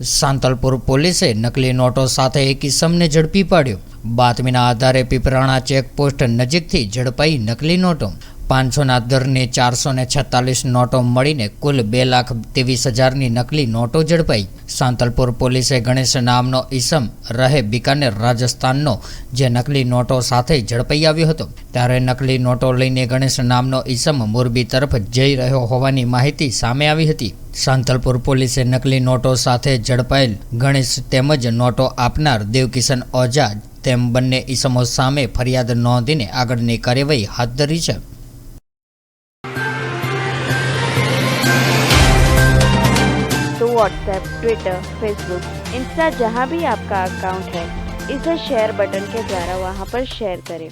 સાંતલપુર પોલીસે નકલી નોટો સાથે એક ઇસમને ઝડપી પાડ્યો। બાતમીના આધારે પીપરાણા ચેકપોસ્ટ નજીકથી ઝડપાઈ નકલી નોટો। 500ના દરની 446 નોટો મળીને કુલ 2,23,000ની નકલી નોટો ઝડપાઈ। સાંતલપુર પોલીસે ગણેશ નામનો ઇસમ રહે બીકાનેર રાજસ્થાનનો જે નકલી નોટો સાથે ઝડપાઈ આવ્યો હતો, ત્યારે નકલી નોટો લઈને ગણેશ નામનો ઇસમ મોરબી તરફ જઈ રહ્યો હોવાની માહિતી સામે આવી હતી। સાંતલપુર પોલીસે નકલી નોટો સાથે ઝડપાયેલ ગણેશ તેમજ નોટો આપનાર દેવકિશન ઓઝા તેમ બંને ઇસમો સામે ફરિયાદ નોંધીને આગળની કાર્યવાહી હાથ ધરી છે। तो व्हाट्सएप, ट्विटर, फेसबुक, इंस्टा जहाँ भी आपका अकाउंट है, इसे शेयर बटन के द्वारा वहाँ पर शेयर करें।